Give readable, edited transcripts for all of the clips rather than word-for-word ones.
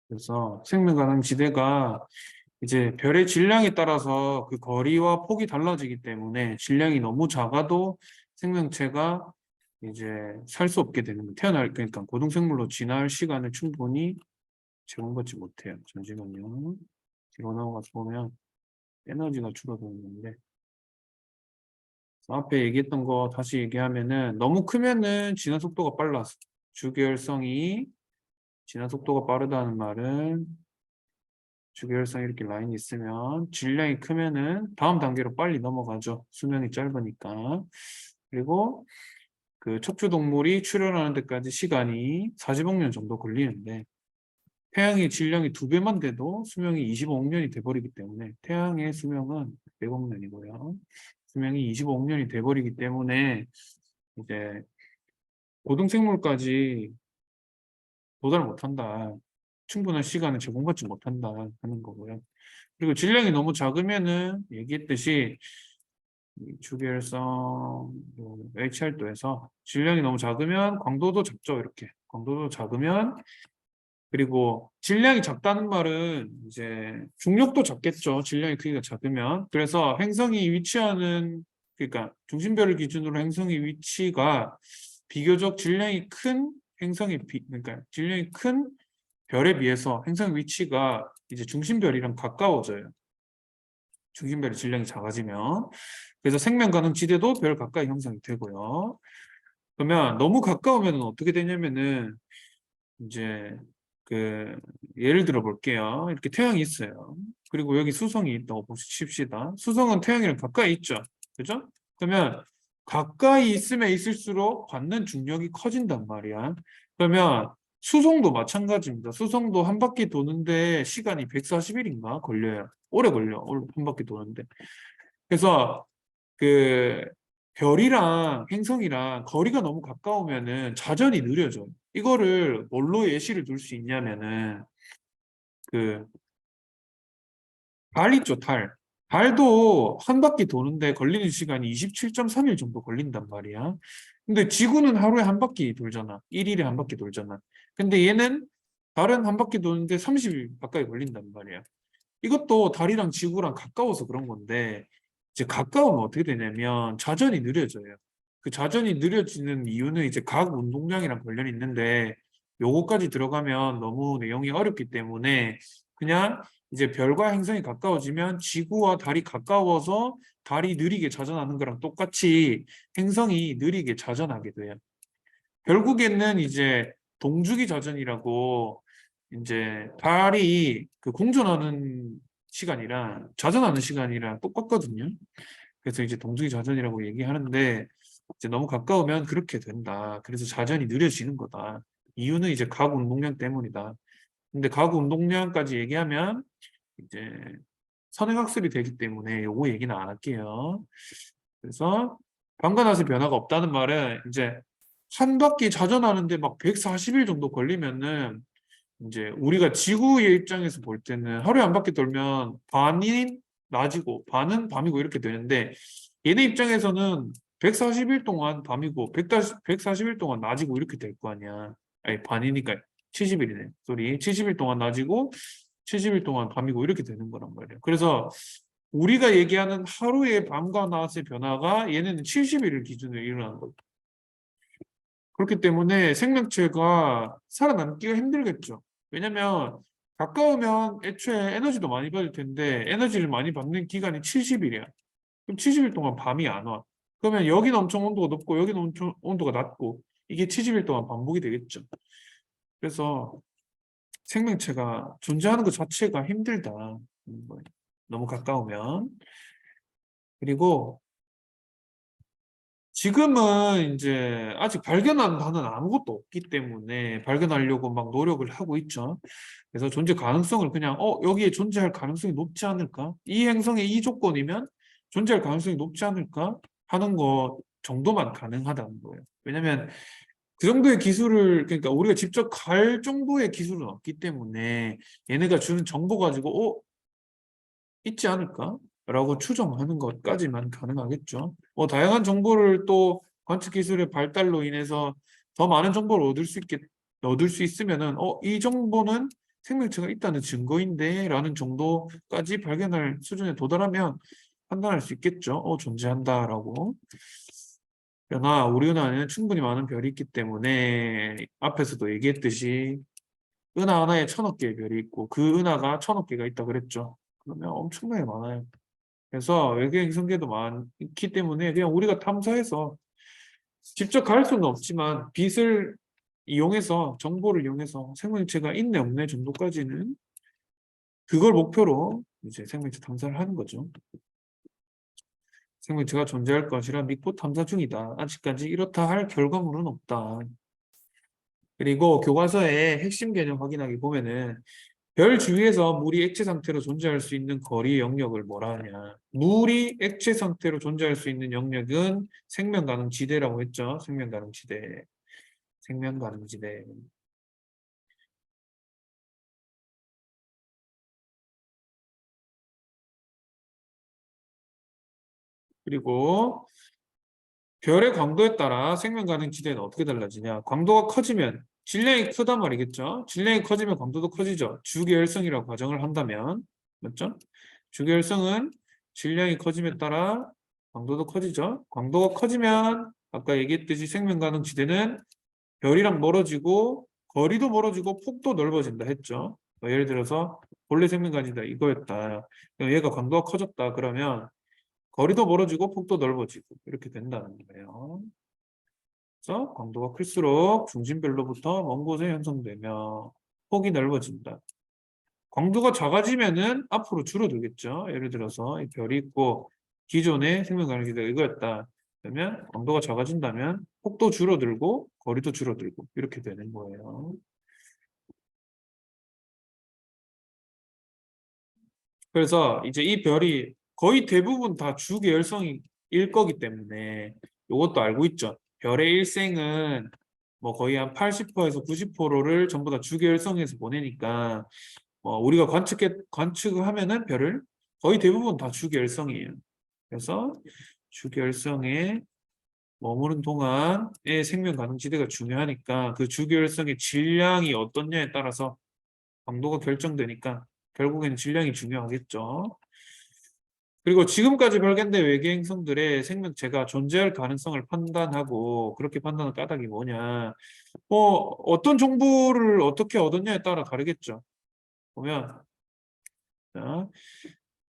그래서 생명 가능 지대가 이제 별의 질량에 따라서 그 거리와 폭이 달라지기 때문에 질량이 너무 작아도 생명체가 이제 살 수 없게 되는 거예요. 그러니까 고등생물로 진화할 시간을 충분히 제공받지 못해요. 잠시만요. 뒤로 넘어가서 보면 에너지가 줄어드는데 앞에 얘기했던 거 다시 얘기하면은 너무 크면은 진화 속도가 빨라서 주계열성이 진화 속도가 빠르다는 말은 주계열성 이렇게 라인이 있으면 질량이 크면은 다음 단계로 빨리 넘어가죠. 수명이 짧으니까. 그리고 그 척추동물이 출현하는 데까지 시간이 40억 년 정도 걸리는데 태양의 질량이 2배만 돼도 수명이 25억 년이 돼버리기 때문에 태양의 수명은 100억 년이고요. 수명이 25억 년이 돼버리기 때문에 이제 고등생물까지 도달을 못한다. 충분한 시간을 제공받지 못한다 하는 거고요. 그리고 질량이 너무 작으면은 얘기했듯이 이 주계열성 HR도에서 질량이 너무 작으면 광도도 작죠. 이렇게 광도도 작으면 그리고 질량이 작다는 말은 이제 중력도 작겠죠. 질량의 크기가 작으면. 그래서 행성이 위치하는 그러니까 중심별을 기준으로 행성의 위치가 비교적 질량이 큰 그러니까 질량이 큰 별에 비해서 행성 위치가 이제 중심별이랑 가까워져요. 중심별의 질량이 작아지면. 그래서 생명 가능 지대도 별 가까이 형성이 되고요. 그러면 너무 가까우면 어떻게 되냐면은 이제 그 예를 들어 볼게요. 이렇게 태양이 있어요. 그리고 여기 수성이 있다고 칩시다. 수성은 태양이랑 가까이 있죠. 그죠? 그러면 가까이 있으면 있을수록 받는 중력이 커진단 말이야. 그러면 수성도 마찬가지입니다. 수성도 한 바퀴 도는데 시간이 140일인가 걸려요. 오래 걸려. 한 바퀴 도는데. 그래서 그 별이랑 행성이랑 거리가 너무 가까우면은 자전이 느려져. 이거를 뭘로 예시를 들 수 있냐면은 그 달 있죠, 달. 달도 한 바퀴 도는데 걸리는 시간이 27.3일 정도 걸린단 말이야. 근데 지구는 하루에 한 바퀴 돌잖아. 1일에 한 바퀴 돌잖아. 근데 얘는 달은 한 바퀴 도는데 30일 가까이 걸린단 말이야. 이것도 달이랑 지구랑 가까워서 그런 건데 이제 가까우면 어떻게 되냐면 자전이 느려져요. 그 자전이 느려지는 이유는 이제 각 운동량이랑 관련이 있는데 요거까지 들어가면 너무 내용이 어렵기 때문에 그냥 이제 별과 행성이 가까워지면 지구와 달이 가까워서 달이 느리게 자전하는 거랑 똑같이 행성이 느리게 자전하게 돼요. 결국에는 이제 동주기 자전이라고 이제 달이 그 공전하는 시간이랑 자전하는 시간이랑 똑같거든요. 그래서 이제 동주기 자전이라고 얘기하는데 이제 너무 가까우면 그렇게 된다. 그래서 자전이 느려지는 거다. 이유는 이제 각 운동량 때문이다. 근데 각 운동량까지 얘기하면 이제 선행학습이 되기 때문에 요거 얘기는 안 할게요. 그래서 방관화세 변화가 없다는 말은 이제 한 바퀴 자전하는데 막 140일 정도 걸리면은 이제 우리가 지구의 입장에서 볼 때는 하루에 한 바퀴 돌면 반이 낮이고 반은 밤이고 이렇게 되는데 얘네 입장에서는 140일 동안 밤이고 140일 동안 낮이고 이렇게 될 거 아니야. 아니 반이니까 70일이네. 소리. 70일 동안 낮이고 70일 동안 밤이고 이렇게 되는 거란 말이야. 그래서 우리가 얘기하는 하루의 밤과 낮의 변화가 얘네는 70일을 기준으로 일어나는 거죠. 그렇기 때문에 생명체가 살아남기가 힘들겠죠. 왜냐면 가까우면 애초에 에너지도 많이 받을 텐데 에너지를 많이 받는 기간이 70일이야. 그럼 70일 동안 밤이 안 와. 그러면 여기는 엄청 온도가 높고 여기는 엄청 온도가 낮고 이게 70일 동안 반복이 되겠죠. 그래서 생명체가 존재하는 것 자체가 힘들다. 너무 가까우면. 그리고 지금은 이제 아직 발견한 바는 아무것도 없기 때문에 발견하려고 막 노력을 하고 있죠. 그래서 존재 가능성을 그냥 여기에 존재할 가능성이 높지 않을까? 이 행성의 이 조건이면 존재할 가능성이 높지 않을까? 하는 거 정도만 가능하다는 거예요. 왜냐면 그 정도의 기술을 그러니까 우리가 직접 갈 정도의 기술은 없기 때문에 얘네가 주는 정보 가지고 있지 않을까? 라고 추정하는 것까지만 가능하겠죠. 다양한 정보를 또 관측 기술의 발달로 인해서 더 많은 정보를 얻을 수 있으면은, 이 정보는 생명체가 있다는 증거인데 라는 정도까지 발견할 수준에 도달하면 판단할 수 있겠죠. 존재한다라고. 그러나 우리 은하 안에는 충분히 많은 별이 있기 때문에 앞에서도 얘기했듯이 은하 하나에 1000억 개의 별이 있고 그 은하가 1000억 개가 있다 그랬죠. 그러면 엄청나게 많아요. 그래서 외계 행성계도 많기 때문에 그냥 우리가 탐사해서 직접 갈 수는 없지만 빛을 이용해서 정보를 이용해서 생명체가 있네 없네 정도까지는 그걸 목표로 이제 생명체 탐사를 하는 거죠. 생명체가 존재할 것이라 믿고 탐사 중이다. 아직까지 이렇다 할 결과물은 없다. 그리고 교과서의 핵심 개념 확인하기 보면은 별 주위에서 물이 액체 상태로 존재할 수 있는 거리 영역을 뭐라 하냐. 물이 액체 상태로 존재할 수 있는 영역은 생명 가능 지대라고 했죠. 생명 가능 지대. 생명 가능 지대. 그리고 별의 광도에 따라 생명 가능 지대는 어떻게 달라지냐? 광도가 커지면 질량이 크단 말이겠죠? 질량이 커지면 광도도 커지죠. 주계열성이라고 가정을 한다면 맞죠? 주계열성은 질량이 커짐에 따라 광도도 커지죠. 광도가 커지면 아까 얘기했듯이 생명 가능 지대는 별이랑 멀어지고 거리도 멀어지고 폭도 넓어진다 했죠. 예를 들어서 본래 생명 가능 지대가 이거였다. 얘가 광도가 커졌다. 그러면 거리도 멀어지고 폭도 넓어지고 이렇게 된다는 거예요. 그래서 광도가 클수록 중심별로부터 먼 곳에 형성되며 폭이 넓어진다. 광도가 작아지면은 앞으로 줄어들겠죠. 예를 들어서 이 별이 있고 기존의 생명 가능기가 이거였다. 그러면 광도가 작아진다면 폭도 줄어들고 거리도 줄어들고 이렇게 되는 거예요. 그래서 이제 이 별이 거의 대부분 다 주계열성일 거기 때문에 이것도 알고 있죠. 별의 일생은 뭐 거의 한 80%에서 90%를 전부 다 주계열성에서 보내니까 우리가 관측을 하면은 별을 거의 대부분 다 주계열성이에요. 그래서 주계열성에 머무른 동안의 생명 가능지대가 중요하니까 그 주계열성의 질량이 어떻냐에 따라서 강도가 결정되니까 결국에는 질량이 중요하겠죠. 그리고 지금까지 발견된 외계 행성들의 생명체가 존재할 가능성을 판단하고 그렇게 판단한 까닭이 뭐냐. 어떤 정보를 어떻게 얻었냐에 따라 다르겠죠. 보면 자,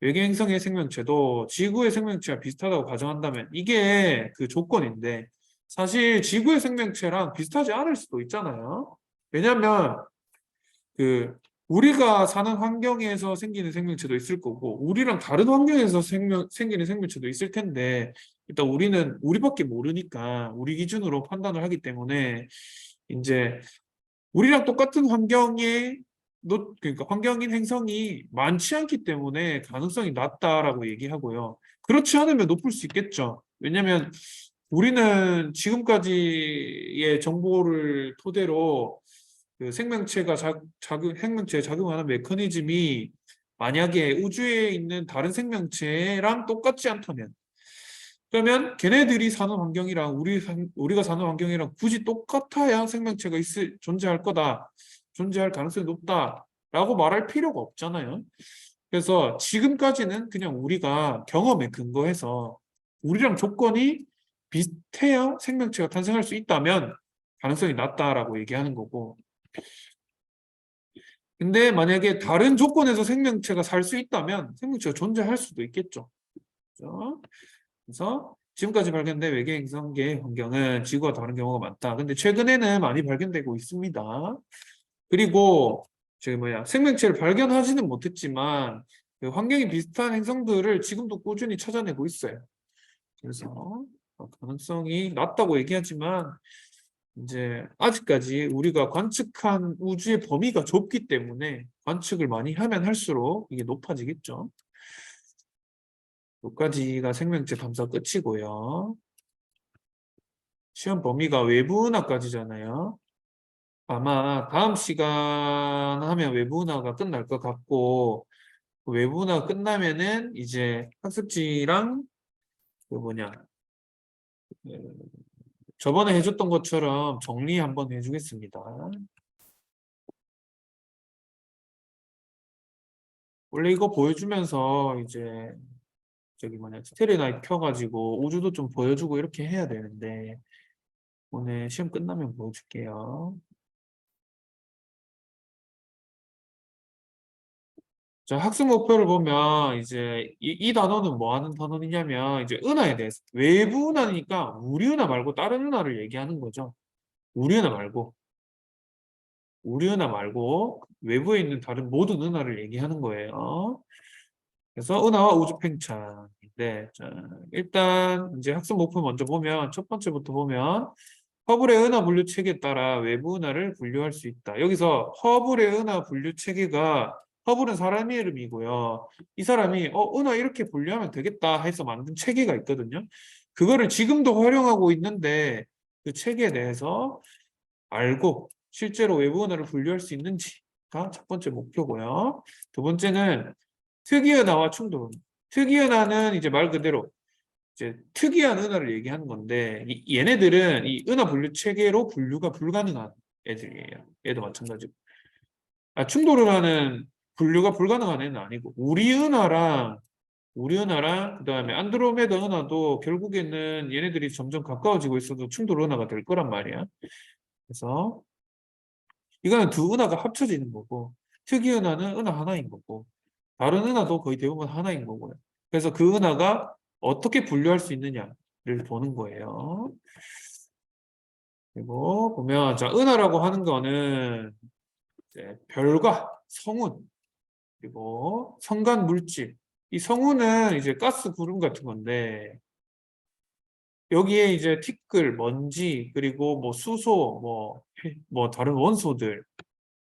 외계 행성의 생명체도 지구의 생명체와 비슷하다고 가정한다면 이게 그 조건인데 사실 지구의 생명체랑 비슷하지 않을 수도 있잖아요. 왜냐하면 그 우리가 사는 환경에서 생기는 생명체도 있을 거고 우리랑 다른 환경에서 생기는 생명체도 있을 텐데 일단 우리는 우리밖에 모르니까 우리 기준으로 판단을 하기 때문에 이제 우리랑 똑같은 그러니까 환경인 행성이 많지 않기 때문에 가능성이 낮다라고 얘기하고요. 그렇지 않으면 높을 수 있겠죠. 왜냐하면 우리는 지금까지의 정보를 토대로 그 생명체에 작용하는 메커니즘이 만약에 우주에 있는 다른 생명체랑 똑같지 않다면 그러면 걔네들이 사는 환경이랑 우리가 사는 환경이랑 굳이 똑같아야 생명체가 존재할 거다. 존재할 가능성이 높다라고 말할 필요가 없잖아요. 그래서 지금까지는 그냥 우리가 경험에 근거해서 우리랑 조건이 비슷해야 생명체가 탄생할 수 있다면 가능성이 낮다라고 얘기하는 거고 근데 만약에 다른 조건에서 생명체가 살 수 있다면 생명체가 존재할 수도 있겠죠. 그렇죠? 그래서 지금까지 발견된 외계 행성계 환경은 지구와 다른 경우가 많다. 근데 최근에는 많이 발견되고 있습니다. 그리고 생명체를 발견하지는 못했지만 그 환경이 비슷한 행성들을 지금도 꾸준히 찾아내고 있어요. 그래서 가능성이 낮다고 얘기하지만 이제 아직까지 우리가 관측한 우주의 범위가 좁기 때문에 관측을 많이 하면 할수록 이게 높아지겠죠. 여기까지가 생명체 탐사 끝이고요. 시험 범위가 외부은하까지잖아요. 아마 다음 시간 하면 외부은하가 끝날 것 같고 그 외부은하가 끝나면은 이제 학습지랑 그 뭐냐 그 저번에 해줬던 것처럼 정리 한번 해주겠습니다. 원래 이거 보여주면서 이제 저기 뭐냐 스테레오나이트 켜가지고 우주도 좀 보여주고 이렇게 해야 되는데 오늘 시험 끝나면 보여줄게요. 자, 학습 목표를 보면 이제 이 단어는 뭐 하는 단어냐면 이제 은하에 대해서 외부 은하니까 우리 은하 말고 다른 은하를 얘기하는 거죠. 우리 은하 말고 우리 은하 말고 외부에 있는 다른 모든 은하를 얘기하는 거예요. 그래서 은하와 우주 팽창인데 자, 일단 이제 학습 목표 먼저 보면 첫 번째부터 보면 허블의 은하 분류 체계에 따라 외부 은하를 분류할 수 있다. 여기서 허블의 은하 분류 체계가 허블은 사람 이름이고요. 이 사람이 은하 이렇게 분류하면 되겠다 해서 만든 체계가 있거든요. 그거를 지금도 활용하고 있는데 그 체계에 대해서 알고 실제로 외부 은하를 분류할 수 있는지가 첫 번째 목표고요. 두 번째는 특이은하와 충돌. 특이은하는 이제 말 그대로 이제 특이한 은하를 얘기하는 건데 얘네들은 이 은하 분류 체계로 분류가 불가능한 애들이에요. 얘도 마찬가지고. 충돌은하는 분류가 불가능한 애는 아니고 우리 은하랑 그다음에 안드로메다 은하도 결국에는 얘네들이 점점 가까워지고 있어도 충돌 은하가 될 거란 말이야. 그래서 이거는 두 은하가 합쳐지는 거고 특이 은하는 은하 하나인 거고 다른 은하도 거의 대부분 하나인 거고요. 그래서 그 은하가 어떻게 분류할 수 있느냐를 보는 거예요. 그리고 보면 자 은하라고 하는 거는 이제 별과 성운 그리고 성간 물질 이 성운은 이제 가스 구름 같은 건데 여기에 이제 티끌, 먼지 그리고 뭐 수소 뭐 다른 원소들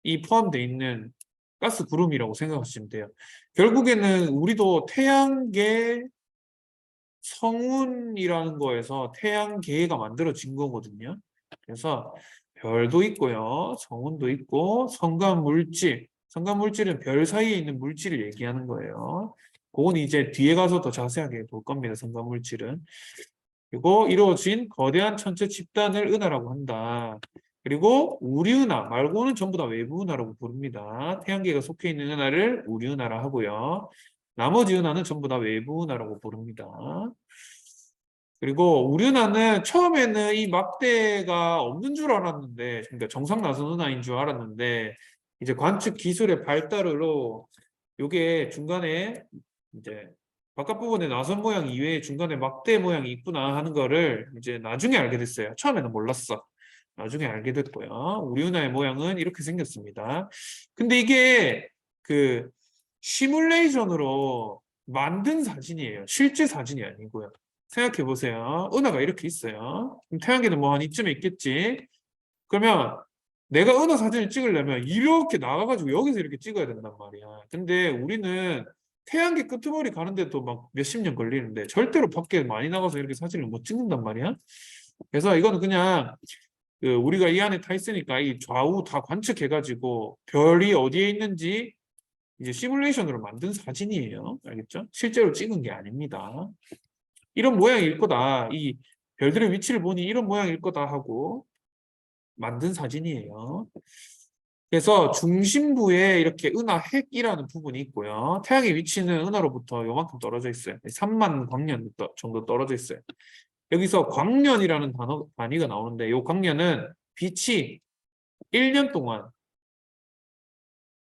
이 포함되어 있는 가스 구름이라고 생각하시면 돼요. 결국에는 우리도 태양계 성운이라는 거에서 태양계가 만들어진 거거든요. 그래서 별도 있고요. 성운도 있고 성간물질. 성간물질은 별 사이에 있는 물질을 얘기하는 거예요. 그건 이제 뒤에 가서 더 자세하게 볼 겁니다. 성간물질은. 그리고 이루어진 거대한 천체 집단을 은하라고 한다. 그리고 우리은하 말고는 전부 다 외부은하라고 부릅니다. 태양계가 속해 있는 은하를 우리은하라 하고요. 나머지 은하는 전부 다 외부은하라고 부릅니다. 그리고 우리은하는 처음에는 이 막대가 없는 줄 알았는데, 그러니까 정상 나선 은하인 줄 알았는데, 이제 관측 기술의 발달으로 이게 중간에 이제 바깥 부분에 나선 모양 이외에 중간에 막대 모양이 있구나 하는 거를 이제 나중에 알게 됐어요. 처음에는 몰랐어. 나중에 알게 됐고요. 우리 은하의 모양은 이렇게 생겼습니다. 근데 이게 그 시뮬레이션으로 만든 사진이에요. 실제 사진이 아니고요. 생각해 보세요. 은하가 이렇게 있어요. 그럼 태양계는 뭐 한 이쯤에 있겠지. 그러면 내가 은하 사진을 찍으려면 이렇게 나가가지고 여기서 이렇게 찍어야 된단 말이야. 근데 우리는 태양계 끄트머리 가는데도 막 몇십 년 걸리는데 절대로 밖에 많이 나가서 이렇게 사진을 못 찍는단 말이야. 그래서 이거는 그냥 그 우리가 이 안에 타 있으니까 이 좌우 다 관측해가지고 별이 어디에 있는지 이제 시뮬레이션으로 만든 사진이에요. 알겠죠? 실제로 찍은 게 아닙니다. 이런 모양일 거다. 이 별들의 위치를 보니 이런 모양일 거다 하고 만든 사진이에요. 그래서 중심부에 이렇게 은하 핵이라는 부분이 있고요. 태양의 위치는 은하로부터 요만큼 떨어져 있어요. 3만 광년 정도 떨어져 있어요. 여기서 광년이라는 단위가 나오는데 이 광년은 빛이 1년 동안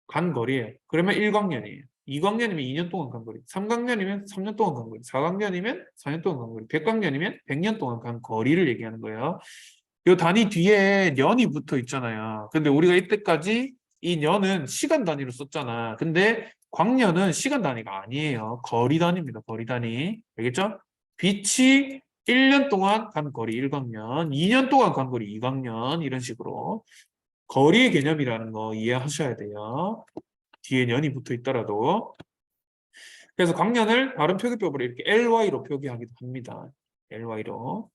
간 거리예요. 그러면 1광년이에요. 2광년이면 2년 동안 간 거리, 3광년이면 3년 동안 간 거리, 4광년이면 4년 동안 간 거리, 100광년이면 100년 동안 간 거리를 얘기하는 거예요. 이 단위 뒤에 년이 붙어 있잖아요. 근데 우리가 이때까지 이 년은 시간 단위로 썼잖아. 근데 광년은 시간 단위가 아니에요. 거리 단위입니다. 거리 단위. 알겠죠? 빛이 1년 동안 간 거리 1광년, 2년 동안 간 거리 2광년 이런 식으로 거리의 개념이라는 거 이해하셔야 돼요. 뒤에 년이 붙어 있더라도. 그래서 광년을 다른 표기법으로 이렇게 LY로 표기하기도 합니다. LY로.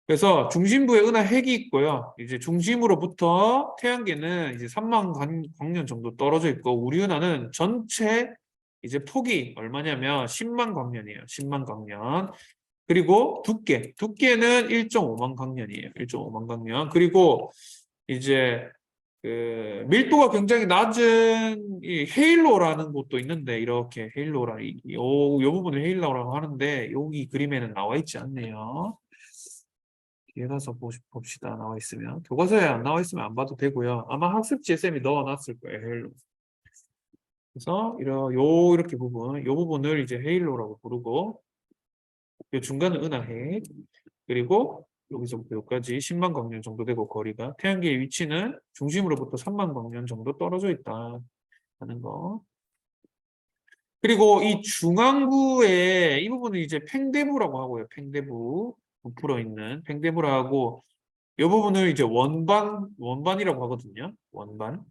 그래서 중심부에 은하 핵이 있고요. 이제 중심으로부터 태양계는 이제 3만 광년 정도 떨어져 있고 우리 은하는 전체 이제 폭이 얼마냐면 10만 광년이에요. 10만 광년. 그리고 두께는 1.5만 광년이에요. 1.5만 광년. 그리고 이제 그 밀도가 굉장히 낮은 이 헤일로라는 곳도 있는데 이렇게 헤일로라 요 부분을 헤일로라고 하는데 여기 그림에는 나와 있지 않네요. 뒤에 가서 봅시다. 나와 있으면 교과서에 안 나와 있으면 안 봐도 되고요. 아마 학습지에 쌤이 넣어놨을 거예요. 헤일로. 그래서 이렇게 요 부분을 이제 헤일로라고 부르고 요 중간은 은하핵 그리고 여기서부터 여기까지 10만 광년 정도 되고 거리가 태양계의 위치는 중심으로부터 3만 광년 정도 떨어져 있다 하는 거. 그리고 이 중앙부에 이 부분은 이제 팽대부라고 하고요. 팽대부 부풀어 있는 팽대부라고 이 부분을 이제 원반이라고 하거든요. 원반.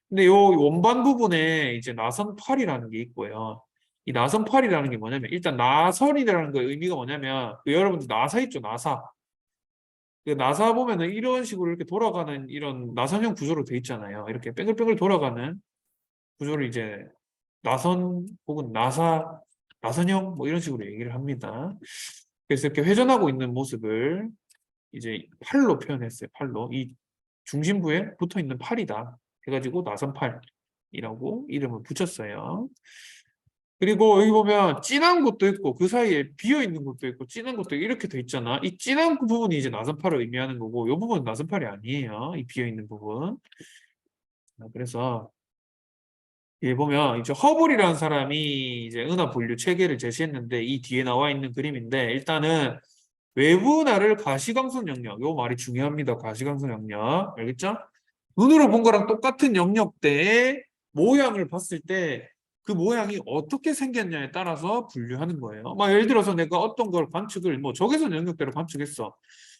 근데 요 원반 부분에 이제 나선팔이라는 게 있고요. 이 나선팔이라는 게 뭐냐면 일단 나선이라는 거 의미가 뭐냐면 그 여러분들 나사 있죠, 나사. 그 나사 보면은 이런 식으로 이렇게 돌아가는 이런 나선형 구조로 돼 있잖아요. 이렇게 뺑글뺑글 돌아가는 구조를 이제 나선 혹은 나선형 뭐 이런 식으로 얘기를 합니다. 그래서 이렇게 회전하고 있는 모습을 이제 팔로 표현했어요. 팔로 이 중심부에 붙어 있는 팔이다. 해가지고 나선팔이라고 이름을 붙였어요. 그리고 여기 보면 진한 곳도 있고 그 사이에 비어 있는 곳도 있고 진한 곳도 이렇게 돼 있잖아. 이 진한 부분이 이제 나선팔을 의미하는 거고 이 부분은 나선팔이 아니에요. 이 비어 있는 부분. 그래서 여기 보면 이제 허블이라는 사람이 이제 은하 분류 체계를 제시했는데 이 뒤에 나와 있는 그림인데 일단은 외부 은하를 가시광선 영역 요 말이 중요합니다. 가시광선 영역 알겠죠? 눈으로 본 거랑 똑같은 영역대의 모양을 봤을 때 그 모양이 어떻게 생겼냐에 따라서 분류하는 거예요. 막 예를 들어서 내가 어떤 걸 관측을 뭐 적외선 영역대로 관측했어.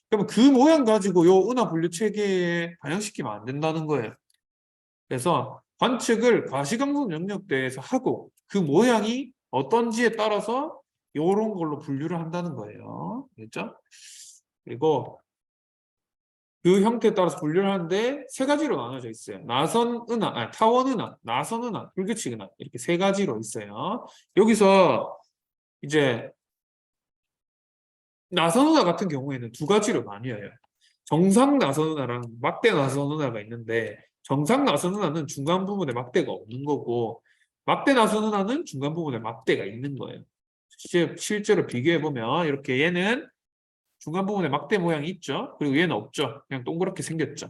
그러면 그 모양 가지고 요 은하 분류 체계에 반영시키면 안 된다는 거예요. 그래서 관측을 가시광선 영역대에서 하고 그 모양이 어떤지에 따라서 요런 걸로 분류를 한다는 거예요. 알겠죠? 그리고 그 형태에 따라서 분류를 하는데 세 가지로 나눠져 있어요. 나선 은하, 아니, 타원 은하, 나선 은하, 불규칙 은하 이렇게 세 가지로 있어요. 여기서 이제 나선 은하 같은 경우에는 두 가지로 나뉘어요. 정상 나선 은하랑 막대 나선 은하가 있는데 정상 나선 은하는 중간 부분에 막대가 없는 거고 막대 나선 은하는 중간 부분에 막대가 있는 거예요. 실제로 비교해 보면 이렇게 얘는 중간 부분에 막대 모양이 있죠. 그리고 얘는 없죠. 그냥 동그랗게 생겼죠.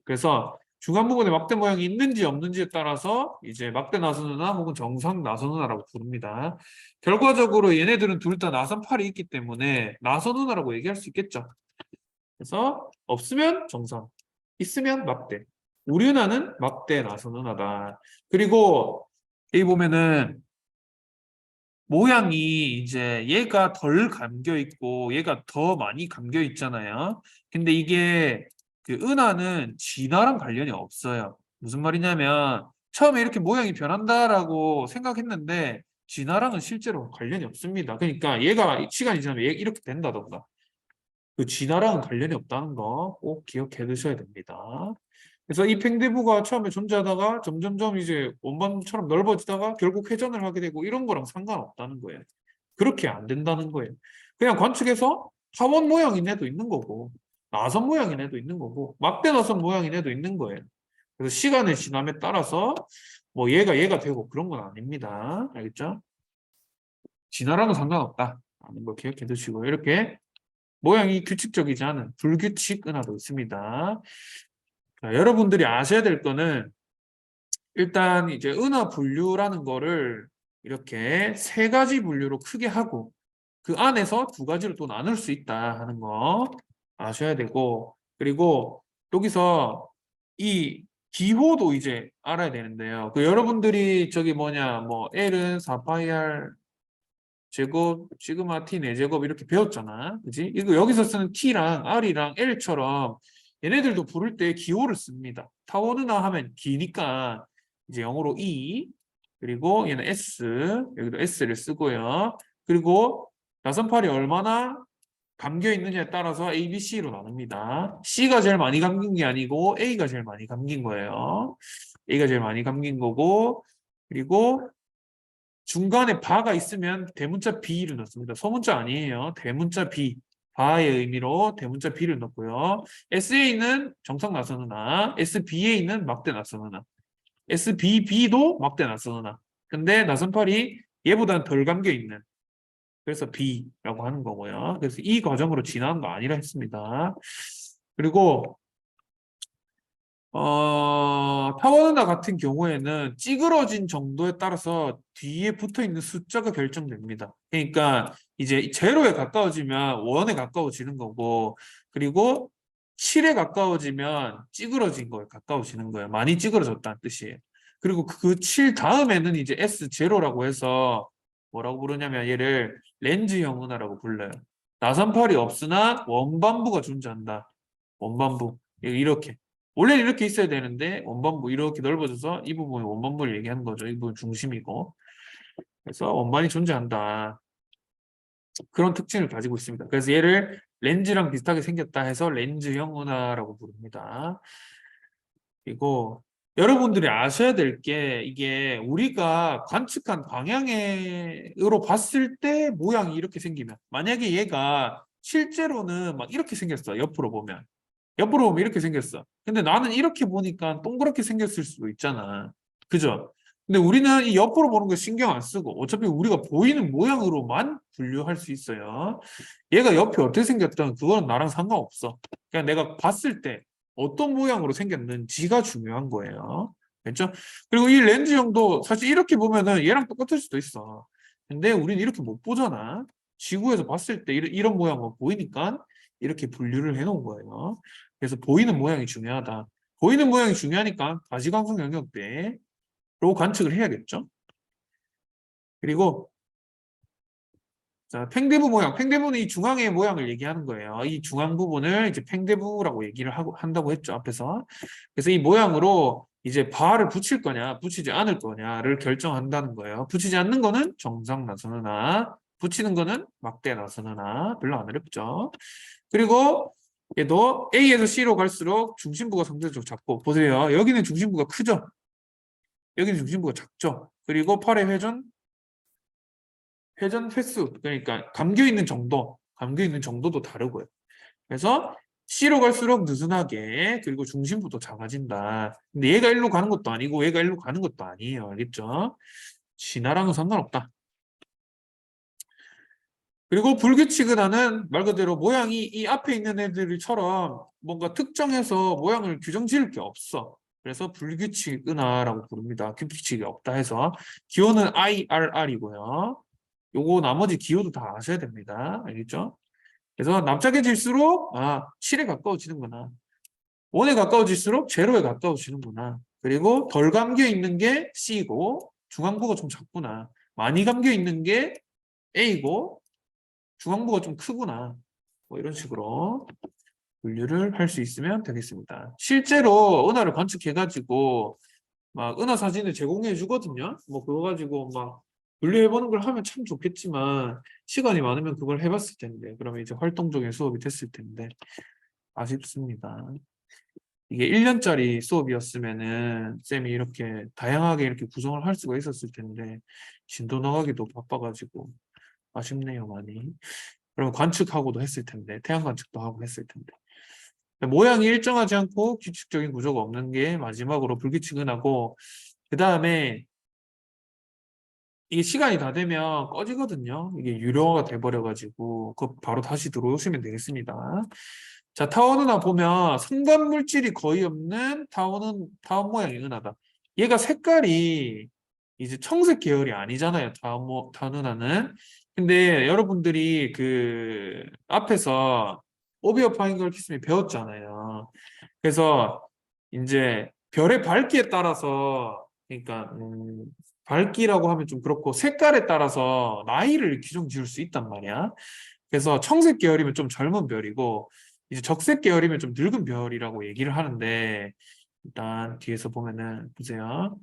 그래서 중간 부분에 막대 모양이 있는지 없는지에 따라서 이제 막대 나선은하 혹은 정상 나선은하라고 부릅니다. 결과적으로 얘네들은 둘 다 나선팔이 있기 때문에 나선은하라고 얘기할 수 있겠죠. 그래서 없으면 정상, 있으면 막대. 우리은하는 막대 나선은하다. 그리고 여기 보면은 모양이 이제 얘가 덜 감겨 있고 얘가 더 많이 감겨 있잖아요. 근데 이게 그 은하는 진화랑 관련이 없어요. 무슨 말이냐면 처음에 이렇게 모양이 변한다라고 생각했는데 진화랑은 실제로 관련이 없습니다. 그러니까 얘가 시간이 지나면 얘 이렇게 된다던가 그 진화랑은 관련이 없다는 거 꼭 기억해 두셔야 됩니다. 그래서 이 팽대부가 처음에 존재하다가 점점점 이제 원반처럼 넓어지다가 결국 회전을 하게 되고 이런 거랑 상관없다는 거예요. 그렇게 안 된다는 거예요. 그냥 관측해서 타원 모양인 애도 있는 거고 나선 모양인 애도 있는 거고 막대 나선 모양인 애도 있는 거예요. 그래서 시간의 지남에 따라서 뭐 얘가 되고 그런 건 아닙니다. 알겠죠? 진화랑은 상관없다. 하는 거 기억해 두시고 이렇게 모양이 규칙적이지 않은 불규칙 은하도 있습니다. 자, 여러분들이 아셔야 될 거는 일단 이제 은하 분류라는 거를 이렇게 세 가지 분류로 크게 하고 그 안에서 두 가지로 또 나눌 수 있다 하는 거 아셔야 되고 그리고 여기서 이 기호도 이제 알아야 되는데요. 그 여러분들이 저기 뭐냐 뭐 L은 4파이 R 제곱 시그마 T 4제곱 이렇게 배웠잖아. 그지? 이거 여기서 쓰는 T랑 R이랑 L처럼 얘네들도 부를 때 기호를 씁니다. 타원은하 하면 기니까 이제 영어로 E 그리고 얘는 S 여기도 S를 쓰고요. 그리고 나선팔이 얼마나 감겨 있느냐에 따라서 A, B, C로 나눕니다. C가 제일 많이 감긴 게 아니고 A가 제일 많이 감긴 거예요. A가 제일 많이 감긴 거고 그리고 중간에 바가 있으면 대문자 B를 넣습니다. 소문자 아니에요. 대문자 B. 바의 의미로 대문자 B를 넣고요. SA는 정상 나서느나, SBA는 막대 나서느나, SBB도 막대 나서느나. 근데 나선팔이 얘보다는 덜 감겨 있는. 그래서 B라고 하는 거고요. 그래서 이 과정으로 지나는 거 아니라 했습니다. 그리고 타원은하 같은 경우에는 찌그러진 정도에 따라서 뒤에 붙어 있는 숫자가 결정됩니다. 그러니까 이제 제로에 가까워지면 원에 가까워지는 거고, 그리고 7에 가까워지면 찌그러진 거에 가까워지는 거예요. 많이 찌그러졌다는 뜻이에요. 그리고 그 7 다음에는 이제 S0라고 해서 뭐라고 부르냐면 얘를 렌즈형 은하라고 불러요. 나선팔이 없으나 원반부가 존재한다. 원반부. 이렇게. 원래는 이렇게 있어야 되는데 원반부 이렇게 넓어져서 이 부분이 원반부를 얘기하는 거죠. 이 부분 중심이고. 그래서 원반이 존재한다. 그런 특징을 가지고 있습니다. 그래서 얘를 렌즈랑 비슷하게 생겼다 해서 렌즈형 은하라고 부릅니다. 그리고 여러분들이 아셔야 될 게 이게 우리가 관측한 방향으로 봤을 때 모양이 이렇게 생기면 만약에 얘가 실제로는 막 이렇게 생겼어. 옆으로 보면. 옆으로 보면 이렇게 생겼어. 근데 나는 이렇게 보니까 동그랗게 생겼을 수도 있잖아. 그죠? 근데 우리는 이 옆으로 보는 거 신경 안 쓰고 어차피 우리가 보이는 모양으로만 분류할 수 있어요. 얘가 옆이 어떻게 생겼든 그건 나랑 상관없어. 그냥 내가 봤을 때 어떤 모양으로 생겼는지가 중요한 거예요. 됐죠? 그리고 이 렌즈형도 사실 이렇게 보면은 얘랑 똑같을 수도 있어. 근데 우리는 이렇게 못 보잖아. 지구에서 봤을 때 이런 모양만 보이니까 이렇게 분류를 해놓은 거예요. 그래서 보이는 모양이 중요하다. 보이는 모양이 중요하니까 가시광선 영역대로 관측을 해야겠죠. 그리고 자, 팽대부 모양. 팽대부는 이 중앙의 모양을 얘기하는 거예요. 이 중앙 부분을 이제 팽대부라고 얘기를 한다고 했죠, 앞에서. 그래서 이 모양으로 이제 바를 붙일 거냐, 붙이지 않을 거냐를 결정한다는 거예요. 붙이지 않는 거는 정상 나서느나, 붙이는 거는 막대 나서느나, 별로 안 어렵죠. 그리고 얘도 A에서 C로 갈수록 중심부가 상대적으로 작고, 보세요. 여기는 중심부가 크죠? 여기는 중심부가 작죠? 그리고 8의 회전 횟수, 그러니까 감겨 있는 정도도 다르고요. 그래서 C로 갈수록 느슨하게, 그리고 중심부도 작아진다. 근데 얘가 일로 가는 것도 아니고 얘가 일로 가는 것도 아니에요. 알겠죠? 진화랑은 상관없다. 그리고 불규칙 은하는 말 그대로 모양이 이 앞에 있는 애들처럼 뭔가 특정해서 모양을 규정 지을 게 없어. 그래서 불규칙 은하라고 부릅니다. 규칙이 없다 해서 기호는 IRR이고요. 요거 나머지 기호도 다 아셔야 됩니다. 알겠죠? 그래서 납작해질수록 7에 가까워지는구나. 1에 가까워질수록 제로에 가까워지는구나. 그리고 덜 감겨 있는 게 C고 중앙부가 좀 작구나. 많이 감겨 있는 게 A고 중앙부가 좀 크구나. 뭐 이런 식으로 분류를 할 수 있으면 되겠습니다. 실제로 은하를 관측해가지고 막 은하 사진을 제공해 주거든요. 뭐 그거 가지고 막 분류해보는 걸 하면 참 좋겠지만 시간이 많으면 그걸 해봤을 텐데 그러면 이제 활동적인 수업이 됐을 텐데 아쉽습니다. 이게 1년짜리 수업이었으면은 쌤이 이렇게 다양하게 이렇게 구성을 할 수가 있었을 텐데 진도 나가기도 바빠가지고 아쉽네요 많이. 그럼 관측하고도 했을 텐데 태양 관측도 하고 했을 텐데 모양이 일정하지 않고 규칙적인 구조가 없는 게 마지막으로 불규칙은 하고 그 다음에 이게 시간이 다 되면 꺼지거든요. 이게 유료화가 돼버려가지고 그 바로 다시 들어오시면 되겠습니다. 자, 타원 은하 보면 상단 물질이 거의 없는 타원 모양의 은하다. 얘가 색깔이 이제 청색 계열이 아니잖아요. 타원 은하는. 근데 여러분들이 그 앞에서 오비어 파인걸 키스미 배웠잖아요. 그래서 이제 별의 밝기에 따라서 그러니까 밝기라고 하면 좀 그렇고 색깔에 따라서 나이를 규정 지을 수 있단 말이야. 그래서 청색 계열이면 좀 젊은 별이고 이제 적색 계열이면 좀 늙은 별이라고 얘기를 하는데 일단 뒤에서 보면은 보세요.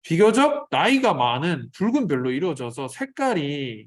비교적 나이가 많은 붉은 별로 이루어져서 색깔이